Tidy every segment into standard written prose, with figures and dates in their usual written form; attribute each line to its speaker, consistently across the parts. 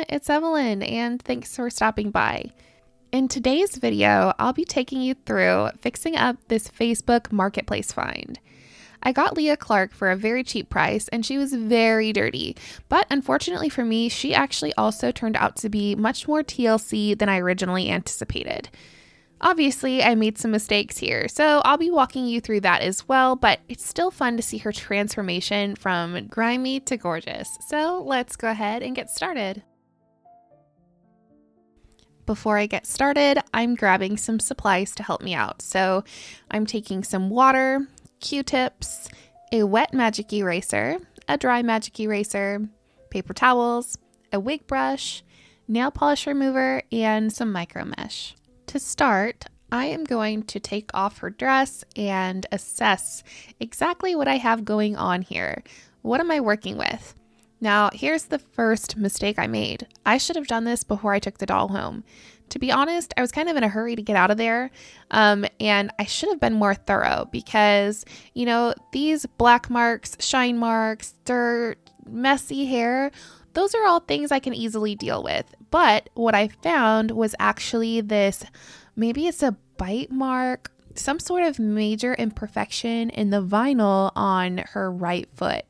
Speaker 1: it's Evelyn, and thanks for stopping by. In today's video, I'll be taking you through fixing up this Facebook Marketplace find. I got Leah Clark for a very cheap price, and she was very dirty, but unfortunately for me, she actually also turned out to be much more TLC than I originally anticipated. Obviously, I made some mistakes here, so I'll be walking you through that as well, but it's still fun to see her transformation from grimy to gorgeous. So let's go ahead and get started. Before I get started, I'm grabbing some supplies to help me out. So I'm taking some water, Q-tips, a wet magic eraser, a dry magic eraser, paper towels, a wig brush, nail polish remover, and some micro mesh. To start, I am going to take off her dress and assess exactly what I have going on here. What am I working with? Now, here's the first mistake I made. I should have done this before I took the doll home. To be honest, I was kind of in a hurry to get out of there, and I should have been more thorough because, these black marks, shine marks, dirt, messy hair, those are all things I can easily deal with. But what I found was actually this, maybe it's a bite mark, some sort of major imperfection in the vinyl on her right foot.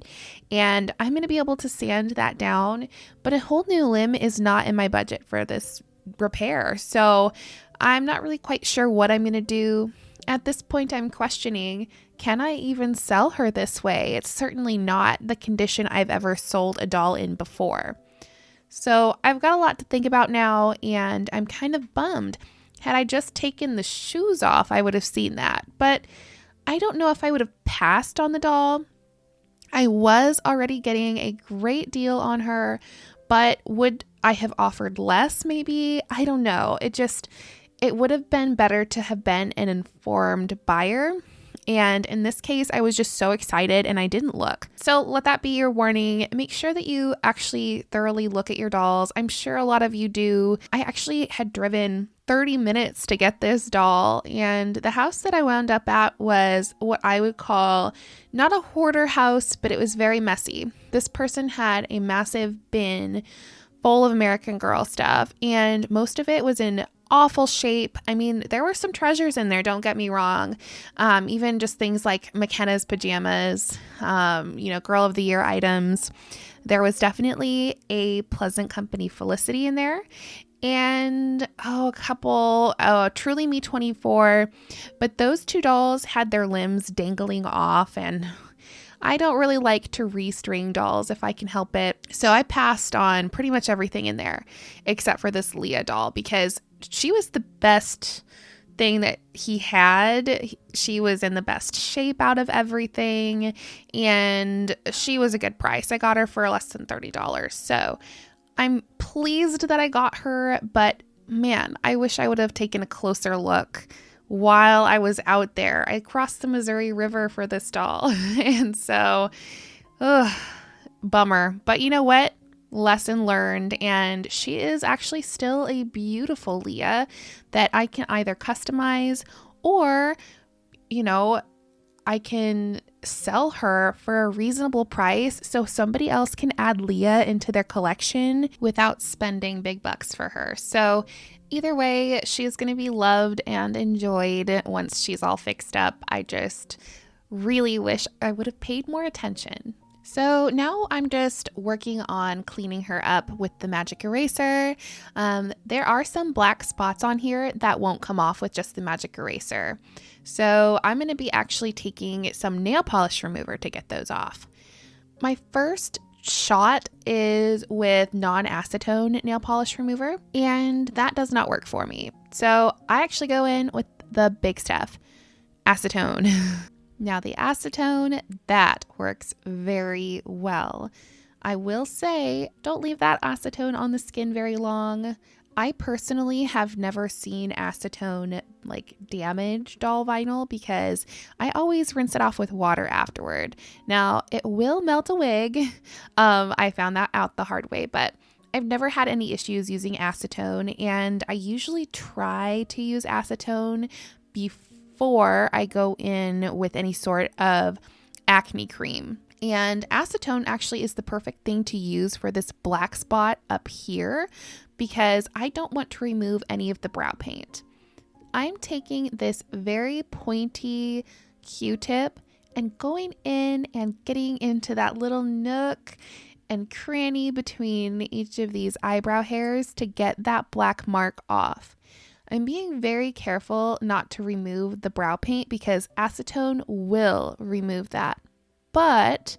Speaker 1: And I'm going to be able to sand that down, but a whole new limb is not in my budget for this repair. So I'm not really quite sure what I'm going to do. At this point, I'm questioning, can I even sell her this way? It's certainly not the condition I've ever sold a doll in before. So I've got a lot to think about now, and I'm kind of bummed. Had I just taken the shoes off, I would have seen that. But I don't know if I would have passed on the doll. I was already getting a great deal on her, but would I have offered less maybe? I don't know. It would have been better to have been an informed buyer. And in this case, I was just so excited and I didn't look. So let that be your warning. Make sure that you actually thoroughly look at your dolls. I'm sure a lot of you do. I actually had driven 30 minutes to get this doll, and the house that I wound up at was what I would call not a hoarder house, but it was very messy. This person had a massive bin full of American Girl stuff, and most of it was in awful shape. I mean, there were some treasures in there, don't get me wrong. Even just things like McKenna's pajamas, Girl of the Year items. There was definitely a Pleasant Company Felicity in there. And a couple, Truly Me 24. But those two dolls had their limbs dangling off, and I don't really like to restring dolls if I can help it. So I passed on pretty much everything in there except for this Leah doll because she was the best thing that he had. She was in the best shape out of everything, and she was a good price. I got her for less than $30. So I'm pleased that I got her, but man, I wish I would have taken a closer look while I was out there. I crossed the Missouri River for this doll. And so, bummer. But you know what? Lesson learned. And she is actually still a beautiful Leah that I can either customize or, I can sell her for a reasonable price so somebody else can add Leah into their collection without spending big bucks for her. So either way, she's going to be loved and enjoyed once she's all fixed up. I just really wish I would have paid more attention. So now I'm just working on cleaning her up with the magic eraser. There are some black spots on here that won't come off with just the magic eraser. So I'm going to be actually taking some nail polish remover to get those off. My first shot is with non-acetone nail polish remover, and that does not work for me. So I actually go in with the big stuff, acetone. Now the acetone, that works very well. I will say, don't leave that acetone on the skin very long. I personally have never seen acetone damage doll vinyl because I always rinse it off with water afterward. Now it will melt a wig. I found that out the hard way, but I've never had any issues using acetone, and I usually try to use acetone before I go in with any sort of acne cream. And acetone actually is the perfect thing to use for this black spot up here because I don't want to remove any of the brow paint. I'm taking this very pointy Q-tip and going in and getting into that little nook and cranny between each of these eyebrow hairs to get that black mark off. I'm being very careful not to remove the brow paint because acetone will remove that. But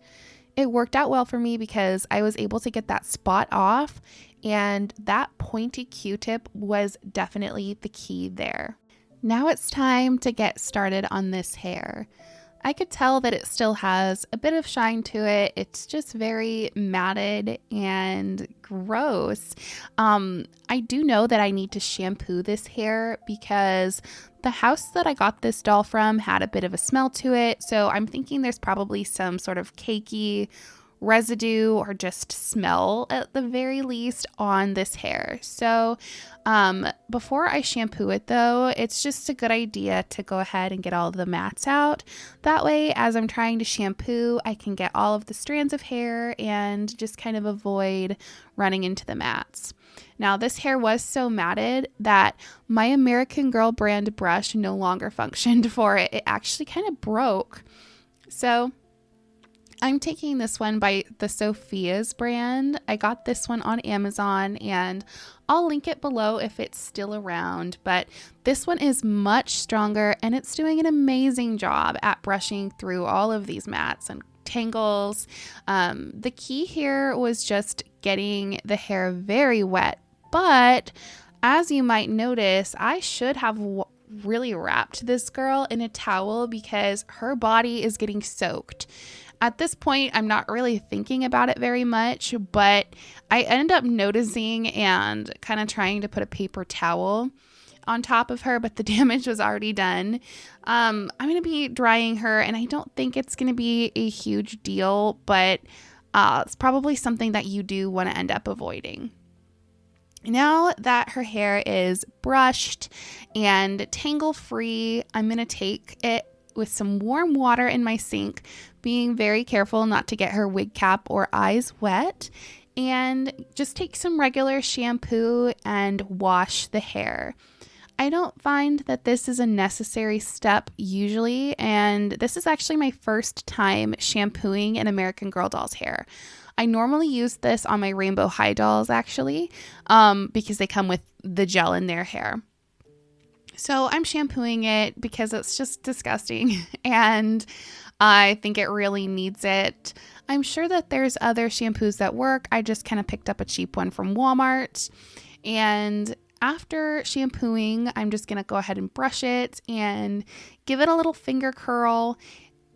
Speaker 1: it worked out well for me because I was able to get that spot off, and that pointy Q-tip was definitely the key there. Now it's time to get started on this hair. I could tell that it still has a bit of shine to it. It's just very matted and gross. I do know that I need to shampoo this hair because the house that I got this doll from had a bit of a smell to it. So I'm thinking there's probably some sort of cakey residue or just smell at the very least on this hair. So before I shampoo it though, it's just a good idea to go ahead and get all of the mats out. That way, as I'm trying to shampoo, I can get all of the strands of hair and just kind of avoid running into the mats. Now, this hair was so matted that my American Girl brand brush no longer functioned for it. It actually kind of broke. So I'm taking this one by the Sophia's brand. I got this one on Amazon and I'll link it below if it's still around, but this one is much stronger and it's doing an amazing job at brushing through all of these mats and tangles. The key here was just getting the hair very wet, but as you might notice, I should have really wrapped this girl in a towel because her body is getting soaked. At this point, I'm not really thinking about it very much, but I end up noticing and kind of trying to put a paper towel on top of her, but the damage was already done. I'm going to be drying her, and I don't think it's going to be a huge deal, but it's probably something that you do want to end up avoiding. Now that her hair is brushed and tangle-free, I'm going to take it with some warm water in my sink, being very careful not to get her wig cap or eyes wet, and just take some regular shampoo and wash the hair. I don't find that this is a necessary step usually, and this is actually my first time shampooing an American Girl doll's hair. I normally use this on my Rainbow High dolls actually, because they come with the gel in their hair. So I'm shampooing it because it's just disgusting and I think it really needs it. I'm sure that there's other shampoos that work. I just kind of picked up a cheap one from Walmart. And after shampooing, I'm just going to go ahead and brush it and give it a little finger curl.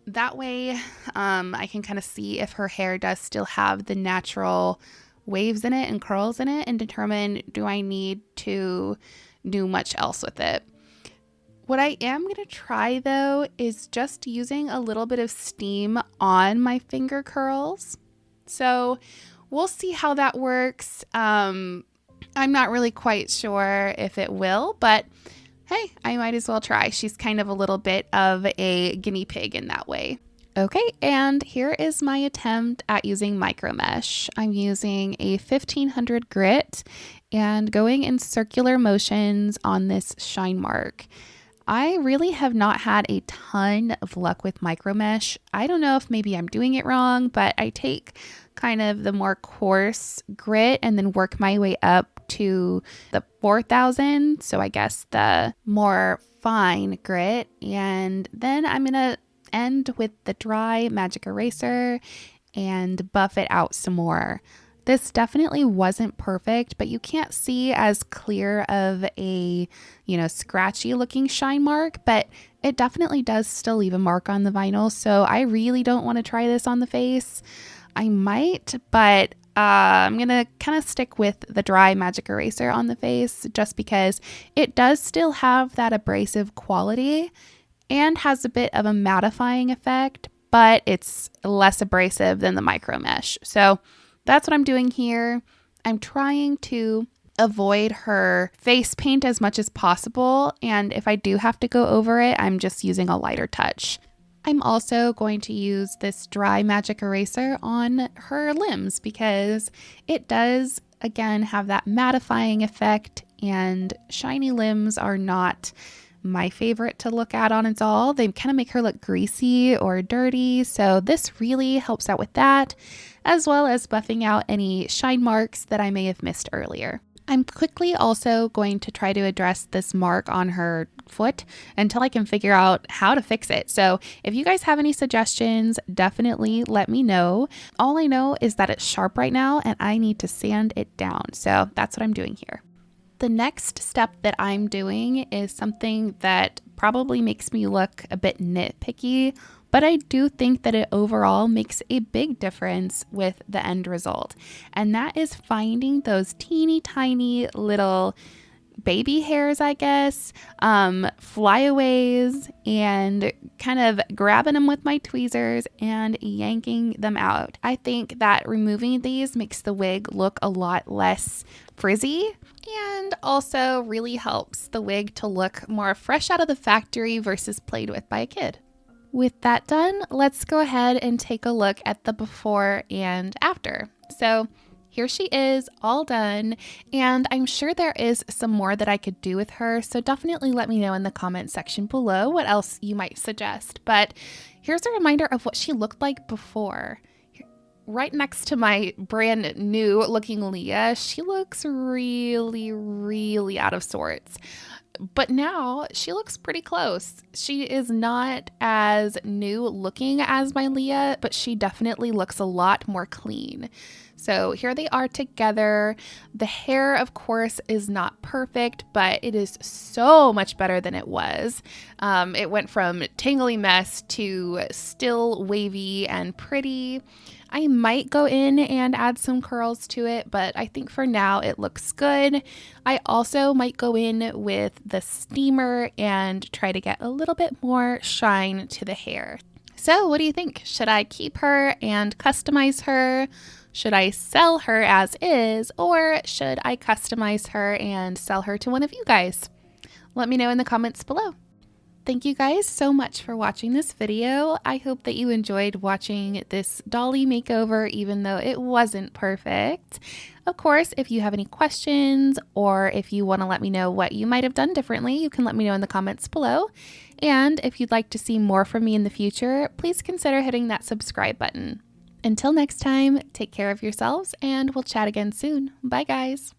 Speaker 1: That way I can kind of see if her hair does still have the natural waves in it and curls in it and determine, do I need to do much else with it? What I am going to try though is just using a little bit of steam on my finger curls. So we'll see how that works. I'm not really quite sure if it will, but hey, I might as well try. She's kind of a little bit of a guinea pig in that way. Okay, and here is my attempt at using micro mesh. I'm using a 1500 grit and going in circular motions on this shine mark. I really have not had a ton of luck with micro mesh. I don't know if maybe I'm doing it wrong, but I take kind of the more coarse grit and then work my way up to the 4000. So I guess the more fine grit. And then I'm going to end with the dry magic eraser and buff it out some more. This definitely wasn't perfect, but you can't see as clear of a, scratchy looking shine mark, but it definitely does still leave a mark on the vinyl. So I really don't want to try this on the face. I might, but I'm going to kind of stick with the dry magic eraser on the face just because it does still have that abrasive quality and has a bit of a mattifying effect, but it's less abrasive than the micro mesh. So that's what I'm doing here. I'm trying to avoid her face paint as much as possible. And if I do have to go over it, I'm just using a lighter touch. I'm also going to use this dry magic eraser on her limbs because it does, again, have that mattifying effect, and shiny limbs are not my favorite to look at on its all. They kind of make her look greasy or dirty, so this really helps out with that, as well as buffing out any shine marks that I may have missed earlier. I'm quickly also going to try to address this mark on her foot until I can figure out how to fix it. So if you guys have any suggestions, definitely let me know. All I know is that it's sharp right now and I need to sand it down. So that's what I'm doing here. The next step that I'm doing is something that probably makes me look a bit nitpicky, but I do think that it overall makes a big difference with the end result. And that is finding those teeny tiny little baby hairs, I guess, flyaways, and kind of grabbing them with my tweezers and yanking them out. I think that removing these makes the wig look a lot less frizzy and also really helps the wig to look more fresh out of the factory versus played with by a kid. With that done, let's go ahead and take a look at the before and after. So here she is, all done, and I'm sure there is some more that I could do with her, so definitely let me know in the comment section below what else you might suggest. But here's a reminder of what she looked like before. Right next to my brand new looking Leah, she looks really, really out of sorts. But now she looks pretty close. She is not as new looking as my Leah, but she definitely looks a lot more clean. So here they are together. The hair, of course, is not perfect, but it is so much better than it was. It went from tangly mess to still wavy and pretty. I might go in and add some curls to it, but I think for now it looks good. I also might go in with the steamer and try to get a little bit more shine to the hair. So what do you think? Should I keep her and customize her? Should I sell her as is, or should I customize her and sell her to one of you guys? Let me know in the comments below. Thank you guys so much for watching this video. I hope that you enjoyed watching this dolly makeover, even though it wasn't perfect. Of course, if you have any questions or if you want to let me know what you might have done differently, you can let me know in the comments below. And if you'd like to see more from me in the future, please consider hitting that subscribe button. Until next time, take care of yourselves and we'll chat again soon. Bye guys.